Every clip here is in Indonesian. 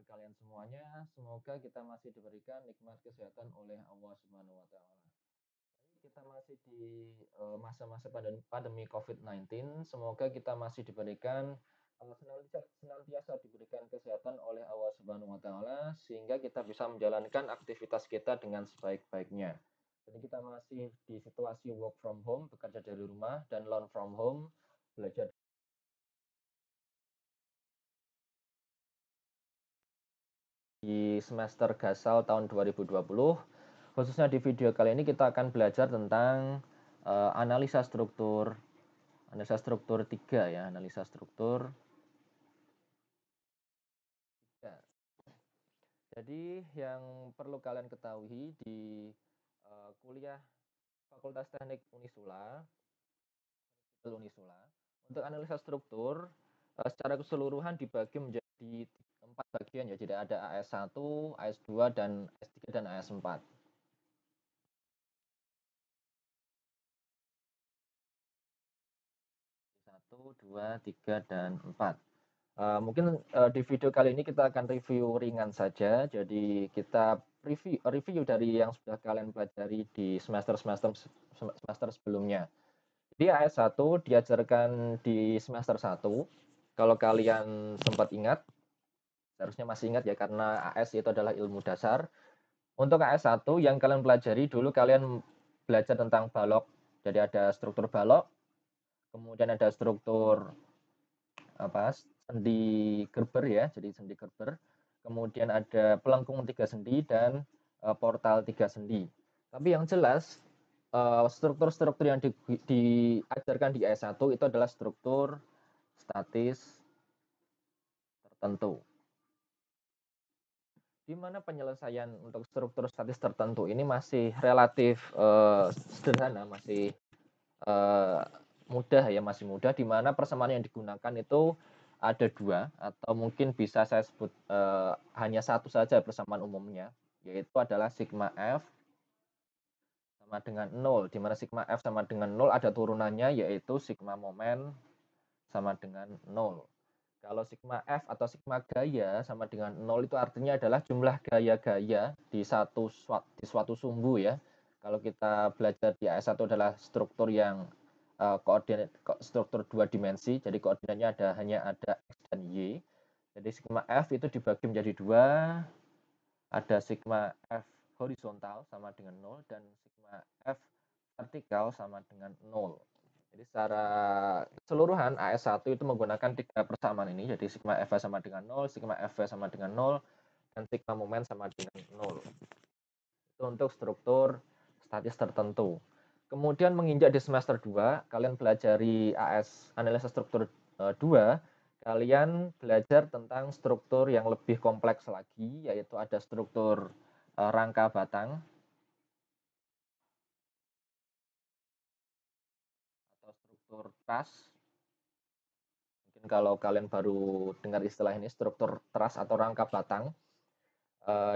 kalian semuanya. Semoga kita masih diberikan nikmat kesehatan oleh Allah Subhanahu wa taala. Kita masih di masa-masa pandemi COVID-19. Semoga kita masih diberikan senantiasa diberikan kesehatan oleh Allah Subhanahu wa taala sehingga kita bisa menjalankan aktivitas kita dengan sebaik-baiknya. Jadi kita masih di situasi work from home, bekerja dari rumah, dan learn from home, belajar di semester Gasal tahun 2020. Khususnya di video kali ini kita akan belajar tentang analisa struktur 3 ya, analisa struktur 3. Jadi yang perlu kalian ketahui di kuliah Fakultas Teknik Unisula, untuk analisa struktur secara keseluruhan dibagi menjadi 4 bagian ya. Jadi ada AS1, AS2, dan AS3 dan AS4. 1, 2, 3, dan 4. Mungkin di video kali ini kita akan review ringan saja. Jadi kita review dari yang sudah kalian pelajari di semester sebelumnya. Jadi AS1 diajarkan di semester 1. Kalau kalian sempat ingat, seharusnya masih ingat ya, karena AS itu adalah ilmu dasar. Untuk AS1 yang kalian pelajari dulu, kalian belajar tentang balok. Jadi ada struktur balok, kemudian ada struktur sendi Gerber ya, jadi sendi Gerber. Kemudian ada pelengkung 3 sendi dan portal 3 sendi. Tapi yang jelas struktur-struktur yang diajarkan di AS1 itu adalah struktur statis tertentu. Di mana penyelesaian untuk struktur statis tertentu ini masih relatif sederhana, masih mudah ya, masih mudah, di mana persamaan yang digunakan itu ada 2 atau mungkin bisa saya sebut hanya satu saja persamaan umumnya, yaitu adalah sigma F sama dengan 0, di mana sigma F sama dengan 0 ada turunannya, yaitu sigma momen sama dengan 0. Kalau sigma F atau sigma gaya sama dengan 0 itu artinya adalah jumlah gaya-gaya di suatu sumbu ya. Kalau kita belajar di AS1 adalah struktur yang struktur 2 dimensi, jadi koordinatnya hanya ada X dan Y. Jadi sigma F itu dibagi menjadi 2, ada sigma F horizontal sama dengan 0 dan sigma F vertikal sama dengan 0. Jadi secara keseluruhan AS1 itu menggunakan 3 persamaan ini. Jadi sigma F sama dengan 0, sigma F sama dengan 0, dan sigma momen sama dengan 0. Itu untuk struktur statis tertentu. Kemudian menginjak di semester 2, kalian pelajari AS analisa struktur 2, kalian belajar tentang struktur yang lebih kompleks lagi, yaitu ada struktur rangka batang, atau struktur truss. Mungkin kalau kalian baru dengar istilah ini, struktur truss atau rangka batang,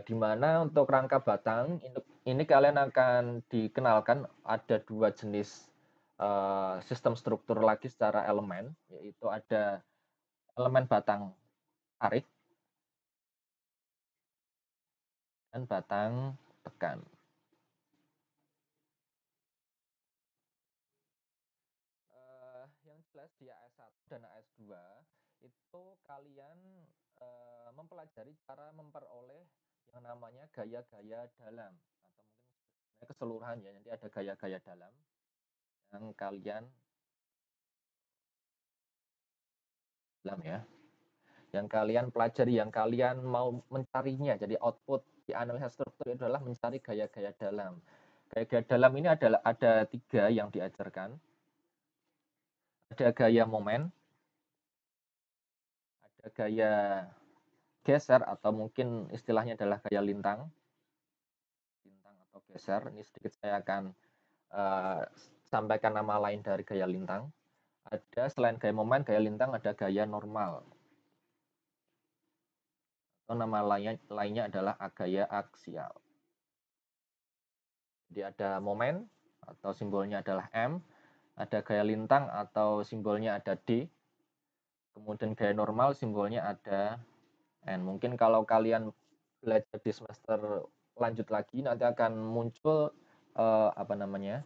di mana untuk rangka batang ini kalian akan dikenalkan ada 2 jenis sistem struktur lagi secara elemen, yaitu ada elemen batang tarik dan batang tekan. Yang jelas di AS1 dan AS2 itu kalian mempelajari cara memperoleh yang namanya gaya-gaya dalam, atau mungkin keseluruhan ya, nanti ada gaya-gaya dalam yang kalian pelajari, yang kalian mau mencarinya. Jadi output di analisa struktur itu adalah mencari gaya-gaya dalam. Gaya-gaya dalam ini ada 3 yang diajarkan. Ada gaya momen, ada gaya geser atau mungkin istilahnya adalah gaya lintang atau geser. Ini sedikit saya akan sampaikan nama lain dari gaya lintang. Ada selain gaya momen, gaya lintang, ada gaya normal. Atau nama lainnya adalah gaya aksial. Jadi ada momen atau simbolnya adalah M, ada gaya lintang atau simbolnya ada D, kemudian gaya normal simbolnya ada N. Mungkin kalau kalian belajar di semester lanjut lagi nanti akan muncul apa namanya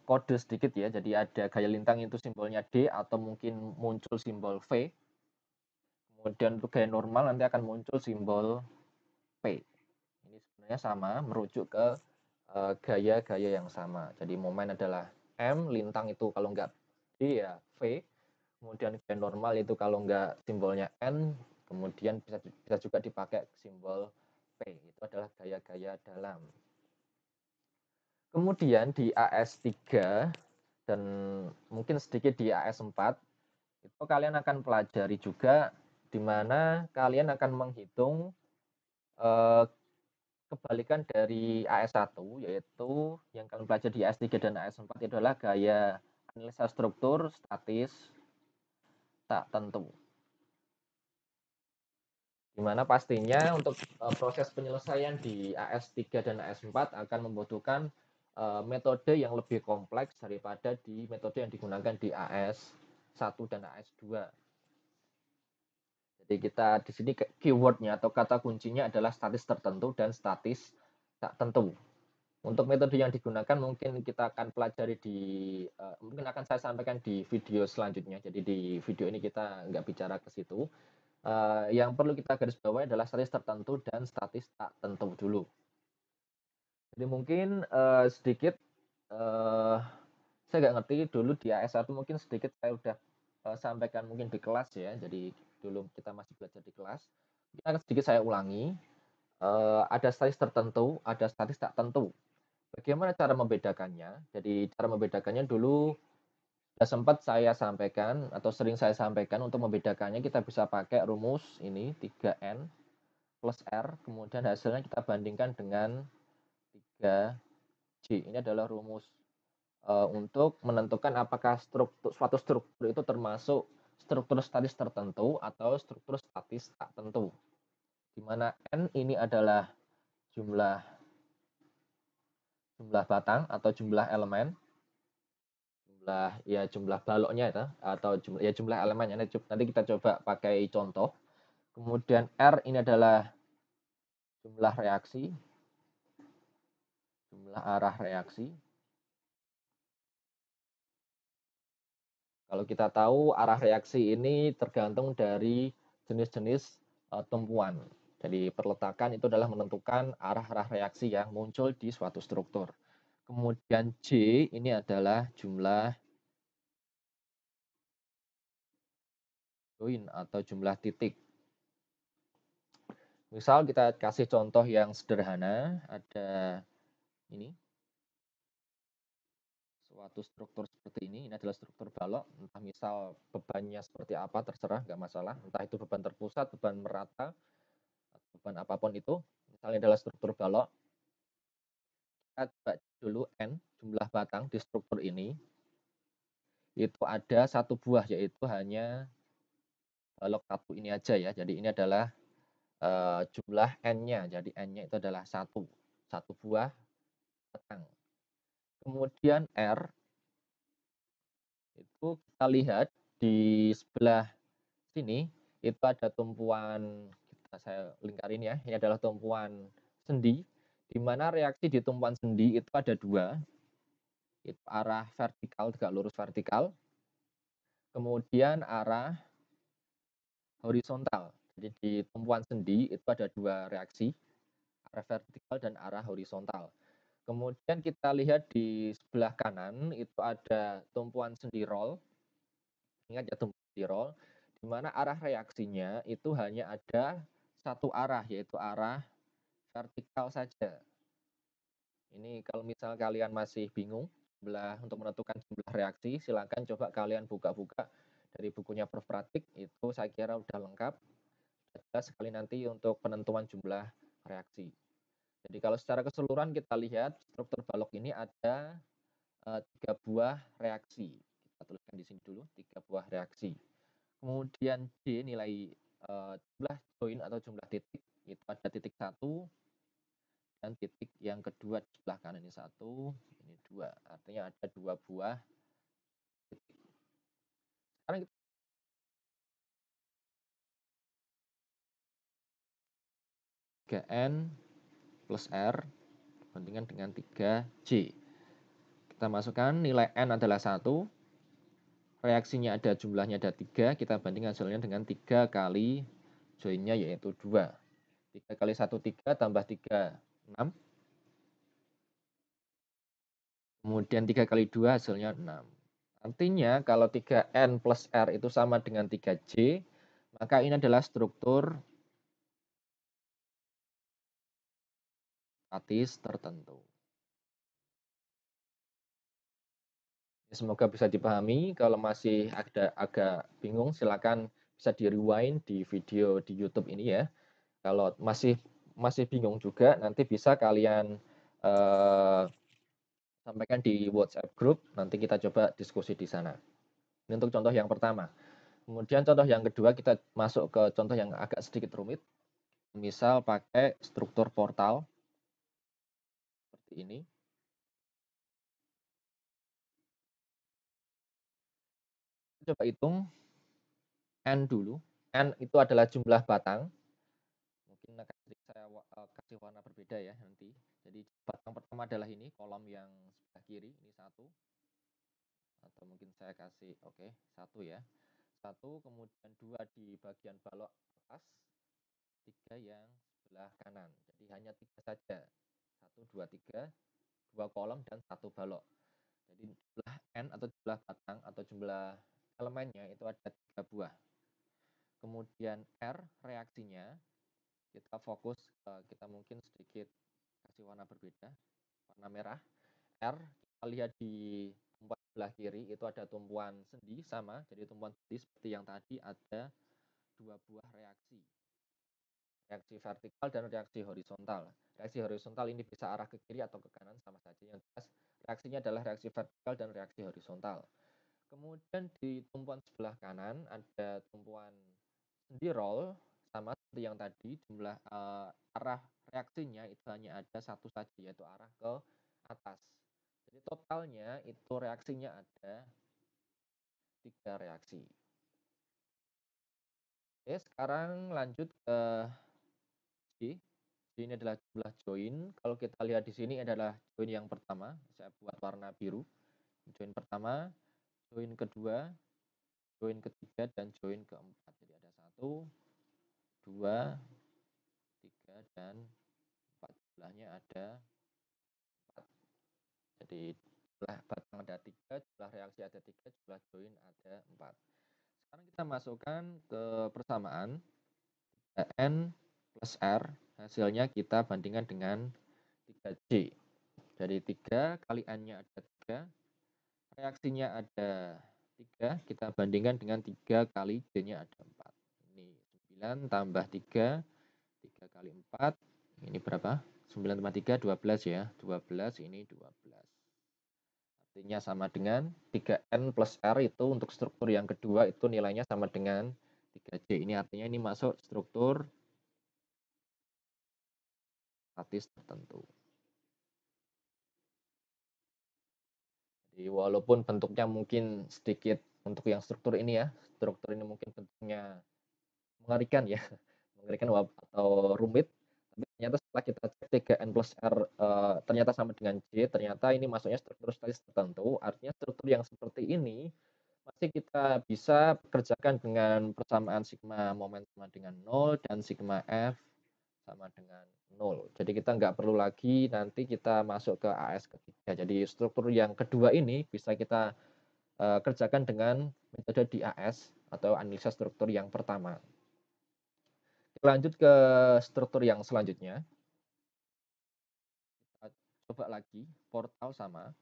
kode sedikit ya. Jadi ada gaya lintang itu simbolnya D atau mungkin muncul simbol V. Kemudian untuk gaya normal nanti akan muncul simbol P. Ini sebenarnya sama, merujuk ke gaya-gaya yang sama. Jadi momen adalah M, lintang itu kalau enggak D ya V. Kemudian gaya normal itu kalau enggak simbolnya N, kemudian bisa juga dipakai simbol P. Itu adalah gaya-gaya dalam. Kemudian di AS3 dan mungkin sedikit di AS4 itu kalian akan pelajari juga di mana kalian akan menghitung kebalikan dari AS1, yaitu yang kalian pelajari di AS3 dan AS4 itu adalah gaya analisa struktur statis tak tentu. Di mana pastinya untuk proses penyelesaian di AS3 dan AS4 akan membutuhkan metode yang lebih kompleks daripada di metode yang digunakan di AS1 dan AS2. Jadi kita di sini keywordnya atau kata kuncinya adalah statis tertentu dan statis tak tentu. Untuk metode yang digunakan mungkin kita akan pelajari mungkin akan saya sampaikan di video selanjutnya. Jadi di video ini kita nggak bicara ke situ. Yang perlu kita garis bawahi adalah statis tertentu dan statis tak tentu dulu. Jadi mungkin sedikit saya nggak ngerti dulu di AS1 mungkin sedikit saya udah sampaikan mungkin di kelas ya. Jadi dulu kita masih belajar di kelas. Mungkin akan sedikit saya ulangi. Ada statis tertentu, ada statis tak tentu. Bagaimana cara membedakannya? Jadi cara membedakannya dulu sudah sempat saya sampaikan atau sering saya sampaikan untuk membedakannya kita bisa pakai rumus ini 3N plus R, kemudian hasilnya kita bandingkan dengan 3J. Ini adalah rumus untuk menentukan apakah suatu struktur itu termasuk struktur statis tertentu atau struktur statis tak tentu. Di mana N ini adalah jumlah batang atau jumlah elemen, jumlah baloknya itu atau jumlah elemennya. Nanti kita coba pakai contoh. Kemudian R ini adalah jumlah reaksi, jumlah arah reaksi. Kalau kita tahu arah reaksi ini tergantung dari jenis-jenis tumpuan. Jadi perletakan itu adalah menentukan arah-arah reaksi yang muncul di suatu struktur. Kemudian J ini adalah jumlah join atau jumlah titik. Misal kita kasih contoh yang sederhana, ada ini suatu struktur seperti ini adalah struktur balok, entah misal bebannya seperti apa terserah, nggak masalah, entah itu beban terpusat, beban merata, beban apapun itu, misalnya adalah struktur balok, kita coba dulu N, jumlah batang di struktur ini, itu ada satu buah, yaitu hanya balok satu ini aja ya, jadi ini adalah jumlah N-nya, jadi N-nya itu adalah satu buah batang. Kemudian R, itu kita lihat di sebelah sini, itu ada tumpuan, saya lingkarin ya, ini adalah tumpuan sendi, di mana reaksi di tumpuan sendi itu ada dua, itu arah vertikal, tegak lurus vertikal, kemudian arah horizontal. Jadi di tumpuan sendi itu ada dua reaksi, arah vertikal dan arah horizontal. Kemudian kita lihat di sebelah kanan itu ada tumpuan sendi roll. Ingat ya tumpuan sendi roll, di mana arah reaksinya itu hanya ada satu arah, yaitu arah vertikal saja. Ini kalau misal kalian masih bingung untuk menentukan jumlah reaksi, silakan coba kalian buka-buka dari bukunya Prof. Pratik, itu saya kira udah lengkap. Jelas sekali nanti untuk penentuan jumlah reaksi. Jadi kalau secara keseluruhan kita lihat struktur balok ini ada 3 buah reaksi. Kita tuliskan di sini dulu 3 buah reaksi. Kemudian D nilai jumlah join atau jumlah titik itu ada titik 1 dan titik yang kedua di sebelah kanan ini 1, ini 2. Artinya ada 2 buah titik. Sekarang kita 3N plus R bandingkan dengan 3J. Kita masukkan nilai N adalah 1, reaksinya ada jumlahnya ada 3, kita bandingkan hasilnya dengan 3 kali joinnya yaitu 2. 3 kali 1, 3, tambah 3, 6. Kemudian 3 kali 2 hasilnya 6. Artinya kalau 3N plus R itu sama dengan 3J, maka ini adalah struktur statis tertentu. Semoga bisa dipahami. Kalau masih ada agak bingung, silakan bisa di rewind di video di YouTube ini ya. Kalau masih bingung juga, nanti bisa kalian sampaikan di WhatsApp group. Nanti kita coba diskusi di sana. Ini untuk contoh yang pertama. Kemudian contoh yang kedua kita masuk ke contoh yang agak sedikit rumit. Misal pakai struktur portal seperti ini. Coba hitung N dulu. N itu adalah jumlah batang. Mungkin akan saya kasih warna berbeda ya nanti. Jadi batang pertama adalah ini, kolom yang sebelah kiri, ini 1. Atau mungkin saya kasih, oke, 1 ya. 1, kemudian 2 di bagian balok atas, 3 yang sebelah kanan. Jadi hanya 3 saja. 1, 2, 3, 2 kolom dan 1 balok. Jadi jumlah N atau jumlah batang atau jumlah elemennya itu ada 3 buah. Kemudian R reaksinya, kita fokus, kita mungkin sedikit kasih warna berbeda, warna merah. R, kita lihat di tumpuan sebelah kiri itu ada tumpuan sendi sama, jadi tumpuan sendi seperti yang tadi ada 2 buah reaksi. Reaksi vertikal dan reaksi horizontal. Reaksi horizontal ini bisa arah ke kiri atau ke kanan sama saja. Yang jelas reaksinya adalah reaksi vertikal dan reaksi horizontal. Kemudian di tumpuan sebelah kanan ada tumpuan sendi roll sama seperti yang tadi, jumlah arah reaksinya itu hanya ada satu saja yaitu arah ke atas. Jadi totalnya itu reaksinya ada 3 reaksi. Oke, sekarang lanjut ke J. J ini adalah jumlah join. Kalau kita lihat di sini adalah join yang pertama. Saya buat warna biru. Join pertama, join kedua, join ketiga, dan join keempat. Jadi ada 1, 2, 3, dan 4. Jumlahnya ada 4. Jadi jumlah batang ada 3, jumlah reaksi ada 3, jumlah join ada 4. Sekarang kita masukkan ke persamaan. N plus R, hasilnya kita bandingkan dengan 3J. Jadi 3 kali N-nya ada 3, reaksinya ada 3, kita bandingkan dengan 3 kali J-nya ada 4. Ini 9 tambah 3, 3 kali 4, ini berapa? 9 tambah 3, 12 ya. 12, ini 12. Artinya sama dengan 3N plus R itu untuk struktur yang kedua itu nilainya sama dengan 3J. Ini artinya ini masuk struktur statis tertentu. Jadi walaupun bentuknya mungkin sedikit untuk yang struktur ini ya, struktur ini mungkin bentuknya mengerikan ya, mengerikan atau rumit, tapi ternyata setelah kita cek 3N plus R ternyata sama dengan J, ternyata ini masuknya struktur statis tertentu, artinya struktur yang seperti ini masih kita bisa kerjakan dengan persamaan sigma momen sama dengan 0 dan sigma F sama dengan 0. Jadi kita nggak perlu lagi nanti kita masuk ke AS ketiga. Jadi struktur yang kedua ini bisa kita kerjakan dengan metode di AS atau analisa struktur yang pertama. Kita lanjut ke struktur yang selanjutnya. Kita coba lagi, portal sama.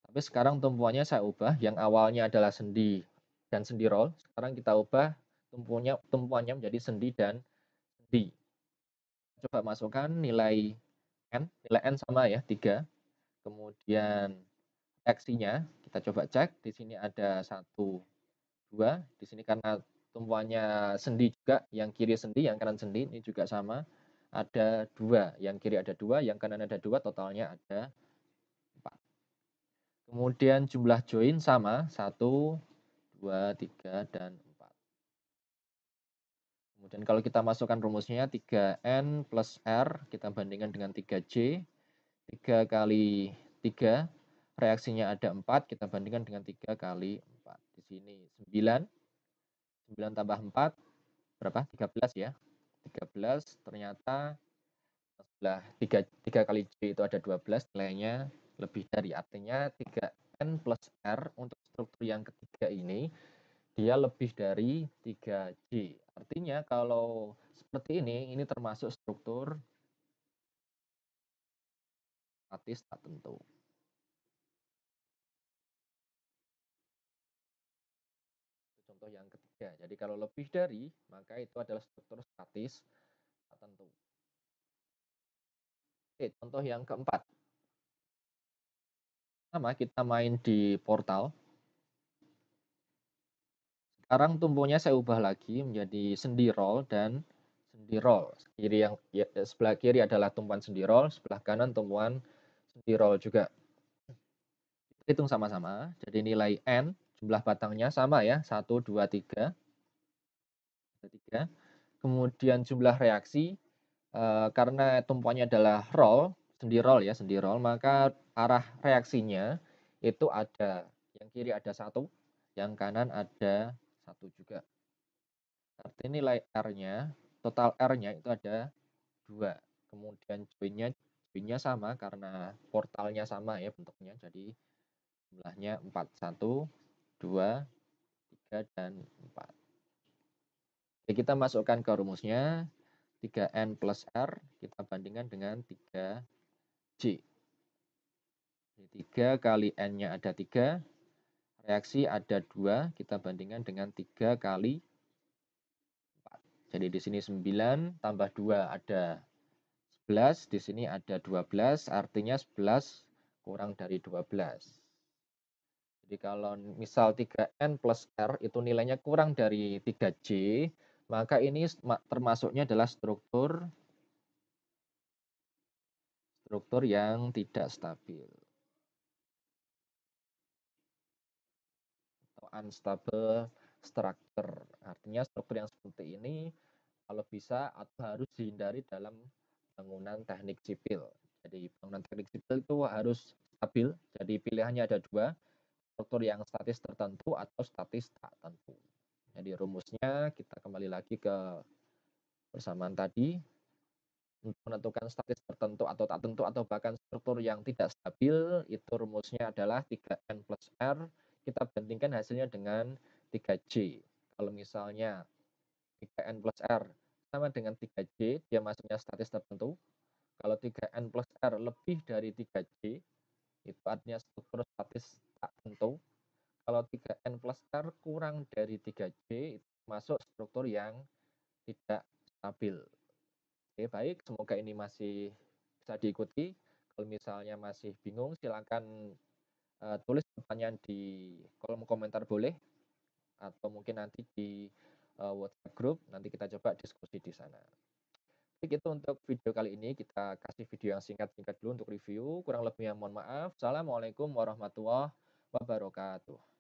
Tapi sekarang tumpuannya saya ubah, yang awalnya adalah sendi dan sendi roll, sekarang kita ubah tumpuannya menjadi sendi dan sendi. Coba masukkan nilai N sama ya, 3. Kemudian reaksinya kita coba cek, di sini ada 1, 2, di sini karena tumpuannya sendi juga, yang kiri sendi, yang kanan sendi, ini juga sama, ada 2, yang kiri ada 2, yang kanan ada 2, totalnya ada 4. Kemudian jumlah join sama, 1, 2, 3, dan 4. Kemudian kalau kita masukkan rumusnya 3N plus R, kita bandingkan dengan 3J. 3 kali 3, reaksinya ada 4, kita bandingkan dengan 3 kali 4. Di sini 9, 9 tambah 4, berapa? 13 ya. 13, ternyata setelah 3 kali J itu ada 12, nilainya lebih dari. Artinya 3N plus R untuk struktur yang ketiga ini, dia lebih dari 3J. Artinya kalau seperti ini termasuk struktur statis tak tentu. Contoh yang ketiga. Jadi kalau lebih dari, maka itu adalah struktur statis tak tentu. Oke, contoh yang keempat. Sama, kita main di portal. Sekarang tumpunya saya ubah lagi menjadi sendi roll dan sendi roll. Sebelah kiri adalah tumpuan sendi roll, sebelah kanan tumpuan sendi roll juga. Kita hitung sama-sama. Jadi nilai N, jumlah batangnya sama ya, 1, 2, 3. 3. Kemudian jumlah reaksi, karena tumpuannya adalah roll, sendi roll, maka arah reaksinya itu ada, yang kiri ada 1, yang kanan ada 1 juga. Artinya nilai R-nya, total R-nya itu ada 2. Kemudian join-nya sama karena portalnya sama ya bentuknya, jadi jumlahnya 4. 1, 2, 3, dan 4. Oke, kita masukkan ke rumusnya. 3N plus R, kita bandingkan dengan 3J. 3 kali N-nya ada 3, reaksi ada 2, kita bandingkan dengan 3 kali 4. Jadi di sini 9 tambah 2 ada 11, di sini ada 12, artinya 11 kurang dari 12. Jadi kalau misal 3N plus R itu nilainya kurang dari 3J, maka ini termasuknya adalah struktur yang tidak stabil atau unstable structure. Artinya struktur yang seperti ini kalau bisa atau harus dihindari dalam bangunan teknik sipil. Jadi bangunan teknik sipil itu harus stabil. Jadi pilihannya ada 2, struktur yang statis tertentu atau statis tak tentu. Jadi rumusnya kita kembali lagi ke persamaan tadi. Untuk menentukan statis tertentu atau tak tentu atau bahkan struktur yang tidak stabil, itu rumusnya adalah 3N plus R. Kita bandingkan hasilnya dengan 3J. Kalau misalnya 3N plus R sama dengan 3J, dia masuknya statis tertentu. Kalau 3N plus R lebih dari 3J, itu artinya struktur statis tak tentu. Kalau 3N plus R kurang dari 3J, itu masuk struktur yang tidak stabil. Oke, baik. Semoga ini masih bisa diikuti. Kalau misalnya masih bingung, silakan tulis pertanyaan di kolom komentar boleh, atau mungkin nanti di WhatsApp group, nanti kita coba diskusi di sana. Baik, itu untuk video kali ini. Kita kasih video yang singkat-singkat dulu untuk review. Kurang lebihnya mohon maaf. Assalamualaikum warahmatullahi wabarakatuh.